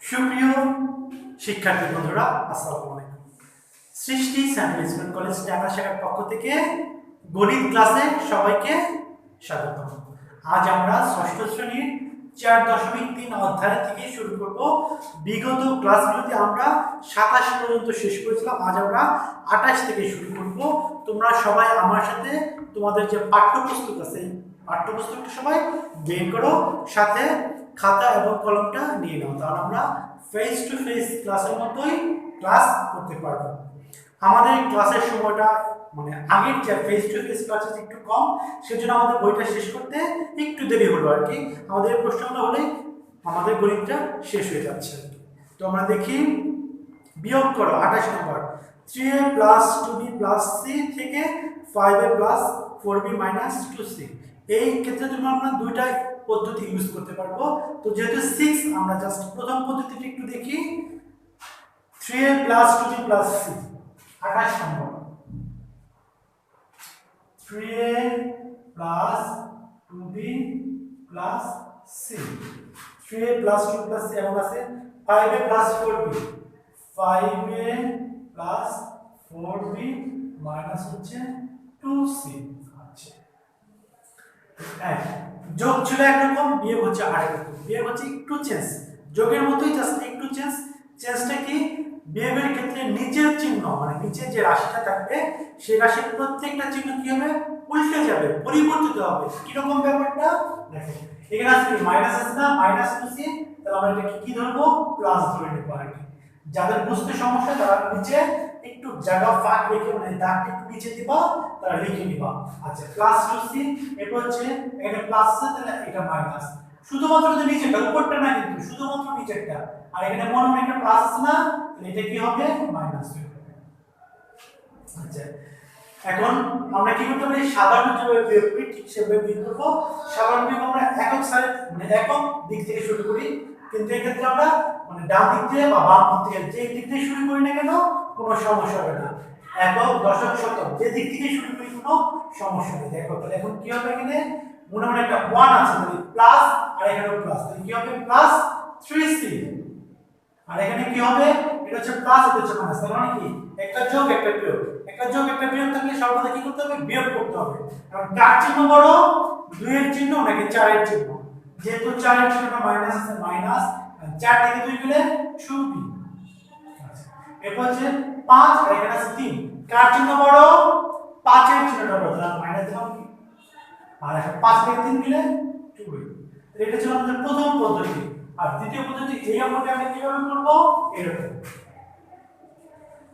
সুপ্রিয় শিক্ষার্থী বন্ধুরা, আসসালামু আলাইকুম। সৃষ্টি সেন্ট্রাল স্কুল কলেজ ঢাকা শাখার পক্ষ থেকে গণিত ক্লাসে সবাইকে স্বাগত। আজ আমরা ষষ্ঠ শ্রেণীর 4.3 অধ্যায় থেকে শুরু করব। বিগত ক্লাসগুলোতে আমরা 27 পর্যন্ত শেষ করেছিলাম, আজ আমরা 28 থেকে শুরু করব। তোমরা সবাই আমার সাথে তোমাদের যে পাঠ্যপুস্তক আছে পাঠ্যপুস্তকটা সবাই বের করো, সাথে খাতা এবং কলমটা নিয়ে নাও, তাহলে আমরা ফেস টু ফেস ক্লাসের মতোই ক্লাস করতে পারবো। আমাদের ক্লাসের সময়টা আগের যে ফেস টু ফেস ক্লাস একটু কম, সেজন্য আমাদের বইটা শেষ করতে একটু দেরি হলো আর কি। আমাদের প্রশ্নগুলো হলে আমাদের গণিতটা শেষ হয়ে যাচ্ছে। তো আমরা দেখি, বিয়োগ করো 28 নম্বর 3a plus 2b plus c থেকে 5a plus 4b minus 2c। এই ক্ষেত্রে আমরা দুইটা পদ্ধতি ইউজ করতে পারবো। তো যেহেতু 6, আমরা জাস্ট প্রথম পদ্ধতিটা একটু দেখি। 3a plus 2b plus c 28 নম্বর 3a plus 2b plus c 3a plus 2b plus c এবং আছে 5a plus 4b 5a plus 4b minus হচ্ছে 2c। আচ্ছা, যোগ ছিল একরকম, বিয়োগ হচ্ছে আরেক রকম। বিয়োগ হচ্ছে একটু চেঞ্জ, যোগের মতোই জাস্ট একটু চেঞ্জ। চেঞ্জটা কি? বিয়োগের ক্ষেত্রে নিচের চিহ্ন নিচে যে রাশিটা থাকবে সেই রাশির প্রত্যেকটা চিহ্ন কি হবে? উল্টে যাবে, পরিবর্তিত হবে। কি রকম ব্যাপারটা দেখো, এখানে আছে কি মাইনাস আছে না, মাইনাস 2c, তাহলে আমরা এটা কি ধরবো? প্লাস ধরে নেব আর কি। যাদের বুঝতে সমস্যা তারা নিচে একটু জায়গা ফাঁক রেখে দাগটা একটু নিচে দিবা, তারা লিখে নিবা। আচ্ছা, প্লাস 2c, এরপর হচ্ছে এটা প্লাস আছে, তাহলে এটা মাইনাস। শুধুমাত্র যে নিচেটা, উপরটা না কিন্তু, শুধুমাত্র নিচেরটা। আর এখানে মনে হয় একটা প্লাস আছে না, এটা কি হবে? মাইনাস হবে। আচ্ছা, এখন আমরা কি করতে পারি? সাধারণ যেভাবে বিয়োগ করি ঠিক সেভাবে বিয়োগ করব। সাধারণ বিয়োগ আমরা একক সাইড একক দিক থেকে শুরু করি, কিন্তু এই ক্ষেত্রে আমরা ডান দিক থেকে বা বাম দিক থেকে যে দিক থেকে শুরু করি না কেন কোনো সমস্যা হবে না। একক, দশক, শতক যে দিক থেকে শুরু করি কোনো সমস্যা নেই। দেখো তাহলে এখন কি হবে? এখানে মনে মনে একটা 1 আছে, মানে প্লাস, আর এখানেও প্লাস, তাহলে কি হবে? Plus 3c। আর এখানে কি হবে? এটা হচ্ছে প্লাস, এটা হচ্ছে মাইনাস, তার মানে কি একটা যোগ একটা বিয়োগ। একটা যোগ একটা বিয়োগ থাকলে সর্বদা কি করতে হবে? বিয়োগ করতে হবে। কারণ কার চিহ্ন বড়, 2 এর চিহ্ন নাকি 4 এর চিহ্ন? যেহেতু 4 এর চিহ্নটা মাইনাস আছে, মাইনাস 4 থেকে 2 গেলে 2b। এরপর হচ্ছে 5, আর এখানে আছে 3, কার চিহ্ন বড়? 5 এর চিহ্নটা বড়, তাহলে মাইনাস দিলাম কি, আর এখন 5 থেকে 3 গেলে 2b। এটা ছিল আমাদের প্রথম পদ্ধতি। আর দ্বিতীয় পদ্ধতি, এই অঙ্কটা আমরা কিভাবে করব? এরকম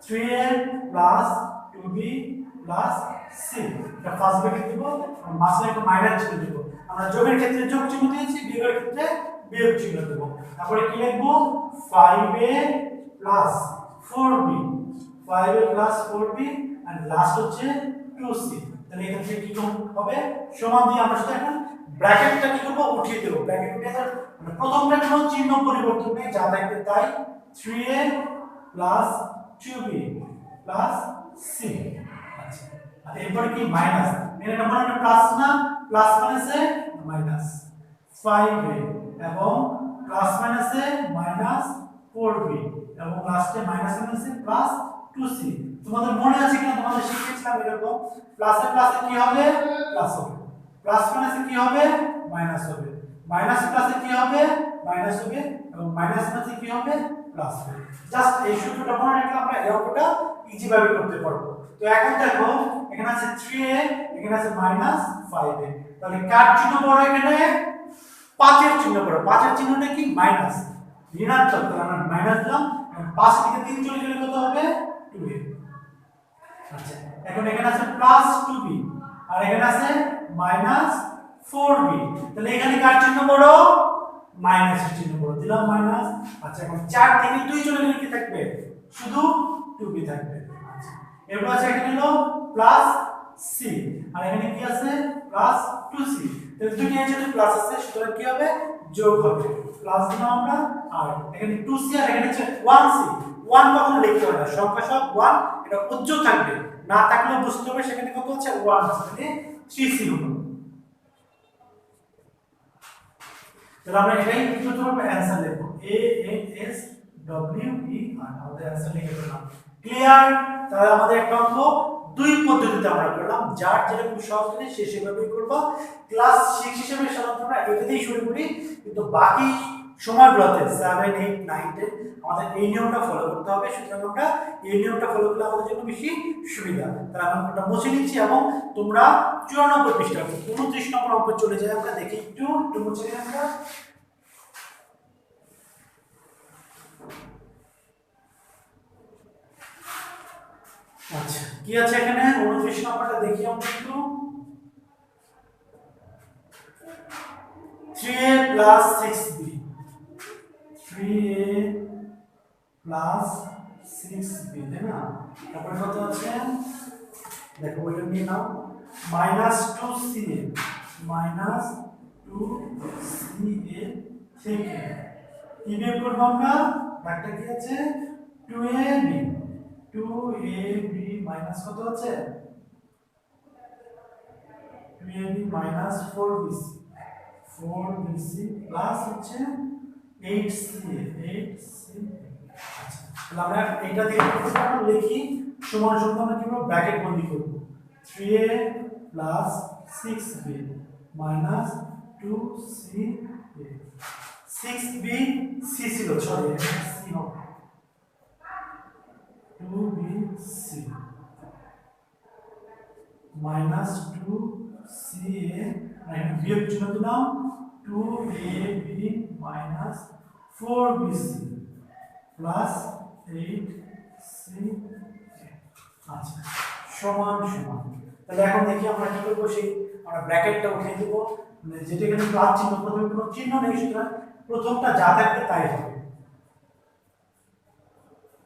3a plus 2b plus c, এটা ফার্স্ট ব্র্যাকেট দিব, আর মাঝে একটা মাইনাস চিহ্ন দেব। আমরা যোগের ক্ষেত্রে যোগ চিহ্ন দিয়েছি, বিয়োগের ক্ষেত্রে বিয়োগ চিহ্ন দেব। তারপরে কি লিখব? 5a plus 4b 5a plus 4b আর লাস্ট হচ্ছে 2c। তাহলে এখান থেকে কি হবে? সমান দিয়ে আমরা সেটা এখন ব্র্যাকেটটা কি করব? উঠিয়ে দেব। ব্র্যাকেট উঠিয়ে দেব, প্রথমটা কোনো চিহ্ন পরিবর্তন নেই, যা থাকবে তাই। 3a plus 2b plus c। আচ্ছা, আর এরপরে কি মাইনাস, এর নাম্বার একটা প্লাস না, প্লাস মাইনাসে মাইনাস 5a এবং প্লাস মাইনাসে মাইনাস 4b এবং লাস্টে মাইনাস মাইনাসে প্লাস 2c। তোমাদের মনে আছে কিনা? তোমাদের শিখেছিলাম এরকম, প্লাসে প্লাসে কি হবে? প্লাস হবে, প্লাস মাইনাসে কি হবে? মাইনাস হবে, মাইনাস প্লাসে কি হবে? মাইনাস হবে, এবং মাইনাস প্লাসে কি হবে? প্লাস হবে। জাস্ট এই সূত্রটা মনে রাখলে আমরা এই অঙ্কটা ইজি ভাবে করতে পারবো। তো এখন দেখো, এখানে আছে 3a, এখানে আছে মাইনাস 5a, তাহলে কার চিহ্ন বড়? এখানে 5 এর চিহ্ন বড়। 5 এর চিহ্নটা কি? মাইনাস, ঋণাত্মক, তাহলে আমরা মাইনাস দিলাম। 5 থেকে 3 চলে গেলে কত হবে? 2a। আচ্ছা, এখন এখানে আছে প্লাস 2b আর এখানে আছে মাইনাস 4b, তাহলে এখানে কার চিহ্ন বড়? মাইনাস এর চিহ্ন বড়, দিলাম মাইনাস। আচ্ছা, এখন 4 থেকে 2 চলে গেলে কি থাকবে? শুধু 2b থাকবে। আচ্ছা, এরপর আছে এখানে হলো প্লাস c আর এখানে কি আছে? Plus 2c। তাহলে দুটো এর সাথে প্লাস আছে, সুতরাং কি হবে? যোগ হবে। প্লাস দিলাম আমরা, আর এখানে 2c আর এখানে হচ্ছে 1c। 1 কখনো লিখতে হয় না, সংখ্যা সব 1, এটা উজ্জ্বল থাকবে, না থাকলে বুঝতে হবে সেখানে কত হচ্ছে? 1 আছে, মানে 3c হলো। তাহলে আমরা এটাই কি করতে পারবো? অ্যানসার লিখব। A N S W E R আমাদের অ্যান্সার লিখে দিলাম। ক্লিয়ার? তাহলে আমাদের একটা অঙ্ক দুই পদ্ধতিতে আমরা করলাম, যার যেটা খুব সহজ করে সে সেভাবেই করব। ক্লাস 6 হিসেবে সাধারণত আমরা এটাতেই শুরু করি, কিন্তু বাকি সময়গুলোতে 7 8 9 10 আমাদের এই নিয়মটা ফলো করতে হবে। সুতরাং আমরা এই নিয়মটা ফলো করলে আমাদের জন্য বেশি সুবিধা। তাহলে আমি অঙ্কটা মুছে নিচ্ছি এবং তোমরা 94 পৃষ্ঠা 29 নম্বর অঙ্ক চলে যাই, আমরা দেখি একটু মুছে নিই আমরা। আচ্ছা কি আছে এখানে 29 নম্বরটা দেখি আমরা একটু। 3a plus 6b 3a plus 6b তাই না? তারপরে কত আছে দেখো ওইটা নিয়ে নাও, -2ca থেকে কি বের করব আমরা? একটা কি আছে 2ab মাইনাস কত আছে 2ab মাইনাস 4bc প্লাস হচ্ছে 8ca আচ্ছা তাহলে আমরা এটা দিয়ে আমরা লিখি সমান সমান আমরা কিভাবে ব্র্যাকেট বন্ধ করব 3a plus 6b minus 2ca 6b c ছিল সরি c হবে 2bc minus 2ca and বিয়োগ চিহ্ন দিলাম 2ab minus 4bc plus 8c আচ্ছা সমান সমান। তাহলে এখন দেখি আমরা কি করব, সেই আমরা ব্র্যাকেটটা উঠিয়ে দেব, যেটা এখানে প্লাস চিহ্ন, প্রথমে কোনো চিহ্ন নেই, সুতরাং প্রথমটা যা থাকবে তাই হবে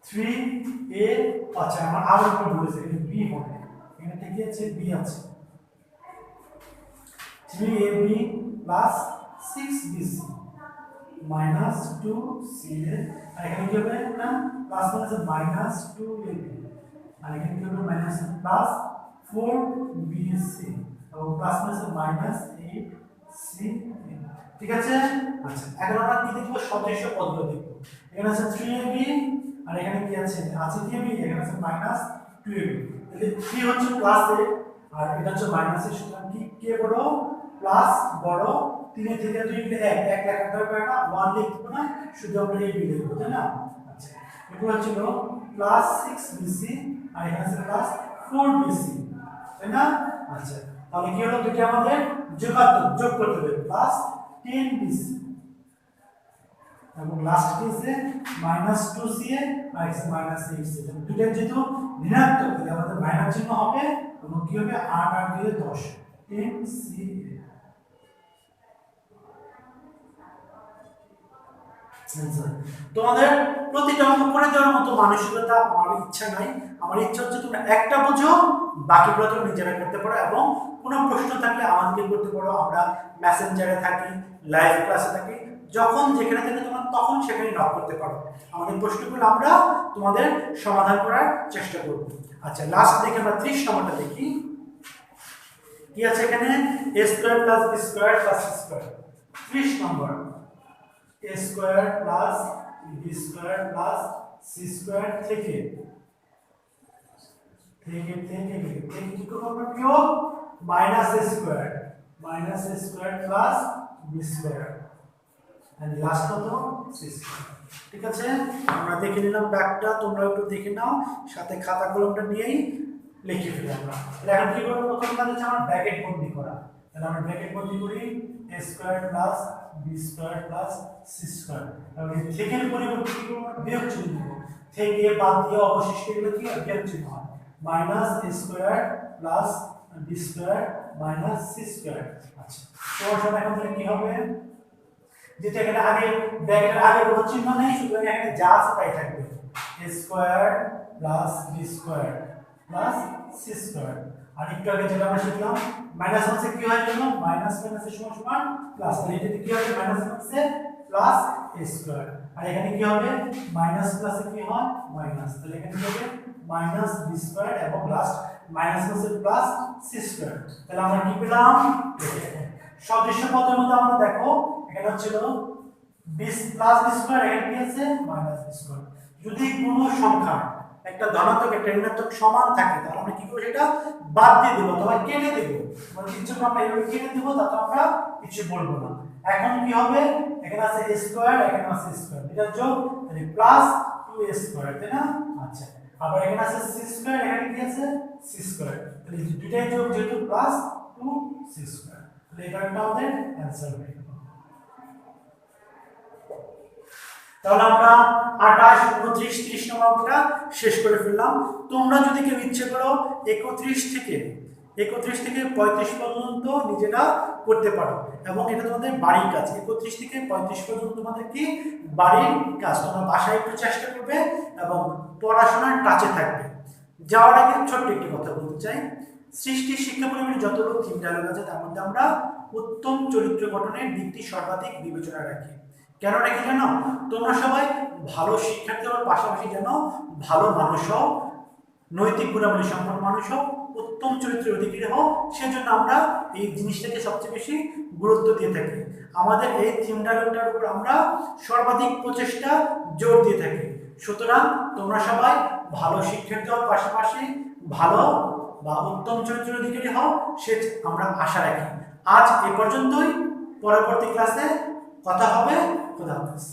3a আচ্ছা আমার আবার একটু বলেছে এখানে b হবে, এখানে ঠিকই আছে b আছে 3ab plus 6bc minus 2ca আর এখানে কি হবে না প্লাস মাইনাস -2ab আর এখানে কি হবে মাইনাস প্লাস 4bc এবং প্লাস মাইনাস 8c ঠিক আছে। আচ্ছা এখন আমরা কি দেখব, সদৃশ্য পদগুলো দেখব। এখানে আছে 3ab আর এখানে কি আছে কি ab, এখানে আছে -2ab, তাহলে 3 হচ্ছে প্লাস a আর এটা হচ্ছে মাইনাস a, সুতরাং কি কে বড় প্লাস বড় 3 এর থেকে 2 গেলে 1 লেখার দরকার না, 1 লিখব না, শুধু আমরা ab লিখব তাই না। আচ্ছা এটা হচ্ছে প্লাস 6bc আর এখানে আছে প্লাস 4bc তাই না। আচ্ছা তাহলে কি হলো, দুটো আমাদের যোগ করতে হবে প্লাস 10bc এবং লাস্ট কেসে -2ca আর -8ca, দুটো যেহেতু ঋণাত্মক তাহলে আমাদের মাইনাস চিহ্ন হবে এবং কি হবে 8 আর 2 10 10ca। তোমাদের প্রতিটা অঙ্ক করে দেওয়ার মতো মানসিকতা আমার ইচ্ছা নাই, আমার ইচ্ছা হচ্ছে তোমরা একটা বুঝো, বাকিগুলো তোমরা নিজেরা করতে পারো এবং কোনো প্রশ্ন থাকলে আমাদেরকে করতে পারো। আমরা মেসেঞ্জারে থাকি, লাইভ ক্লাসে থাকি, যখন যেখানে থেকে তোমরা তখন সেখানে নক করতে পারো, আমাদের প্রশ্নগুলো আমরা তোমাদের সমাধান করার চেষ্টা করব। আচ্ছা লাস্ট দেখে আমরা 30 নম্বরটা দেখি কি আছে এখানে a square plus b square plus c square. 30 নম্বর a square plus b square plus c square থেকে কি করব আমরা বিয়োগ minus a square plus b square and last কত c স্কয়ার। ঠিক আছে আমরা দেখে নিলাম ব্যাকটা, তোমরা একটু দেখে নাও, সাথে খাতা কলমটা নিয়েই লিখে ফেলি আমরা। তাহলে এখন কি করব, প্রথম কাজ হচ্ছে আমরা ব্র্যাকেট বন্ধ করা। তাহলে আমরা ব্র্যাকেট বন্ধ করি a square plus b square plus c square, তাহলে থেকে পরিবর্তে কি করব বিয়োগ চিহ্ন দেব, থেকে বাদ দিয়ে অবশিষ্ট এগুলো কি বিয়োগ চিহ্ন হয় minus a square plus b square minus c square. আচ্ছা সমান এখন তাহলে কি হবে, যেটা এখানে আগে ব্র্যাকেটের আগে কোনো চিহ্ন নেই, সুতরাং এখানে যা আছে তাই থাকবে a square plus b square plus c square. আর একটু আগে যেটা আমরা শিখলাম মাইনাস হচ্ছে কি হয় জানো, মাইনাস মাইনাস এর সমান সমান প্লাস, তাহলে এটা কি হবে মাইনাস হচ্ছে প্লাস a স্কয়ার আর এখানে কি হবে মাইনাস প্লাসে কি হয় মাইনাস, তাহলে এখানে কি হবে মাইনাস b স্কয়ার এবং লাস্ট মাইনাস হচ্ছে প্লাস c স্কয়ার। তাহলে আমরা কি পেলাম, সদৃশ্য পদের মধ্যে আমরা দেখো এখানে হচ্ছিল বি প্লাস বি স্কয়ার এখানে কি আছে মাইনাস বি স্কয়ার। যদি কোনো সংখ্যা একটা ধনাত্মক একটা ঋণাত্মক সমান থাকে তাহলে আমরা কি করব সেটা বাদ দিয়ে দেব অথবা কেটে দেব। মানে কিছু আমরা এইভাবে কেটে দেব তাতে আমরা কিছু বলবো না। এখন কি হবে এখানে আছে a স্কয়ার এখানে আছে স্কয়ার এটা যোগ তাহলে প্লাস 2a স্কয়ার তাই না। আচ্ছা আবার এখানে আছে c স্কয়ার এখানে কি আছে c স্কয়ার তাহলে দুইটাই যোগ যেহেতু প্লাস 2c স্কয়ার তাহলে এটা আমাদের অ্যানসার হয়ে গেল। তাহলে আমরা 28 29 30 নম্বর অঙ্কটা শেষ করে ফেললাম। তোমরা যদি কেউ ইচ্ছে করো 31 থেকে 35 পর্যন্ত নিজেরা করতে পারো এবং এটা তোমাদের বাড়ির কাজ। 31 থেকে 35 পর্যন্ত তোমাদের কি বাড়ির কাজ, তোমরা বাসায় একটু চেষ্টা করবে এবং পড়াশোনার টাচে থাকবে। যাওয়ার আগে ছোট্ট একটি কথা বলতে চাই, সৃষ্টির শিক্ষা পরিমাণে যতগুলো থিম ডায়লগ আছে তার মধ্যে আমরা উত্তম চরিত্র গঠনের দিকটি সর্বাধিক বিবেচনা রাখি। কেন রাখি জানো? তোমরা সবাই ভালো শিক্ষার্থী হওয়ার পাশাপাশি যেন ভালো মানুষ হও, নৈতিক গুণাবলী সম্পন্ন মানুষ হও, উত্তম চরিত্রের অধিকারী হও, সেজন্য আমরা এই জিনিসটাকে সবচেয়ে বেশি গুরুত্ব দিয়ে থাকি। আমাদের এই থিম ডায়লগটার উপর আমরা সর্বাধিক প্রচেষ্টা জোর দিয়ে থাকি। সুতরাং তোমরা সবাই ভালো শিক্ষার্থী হওয়ার পাশাপাশি ভালো বা উত্তম চরিত্রের অধিকারী হও সে আমরা আশা রাখি। আজ এ পর্যন্তই, পরবর্তী ক্লাসে কথা হবে। খোদা হাফেজ।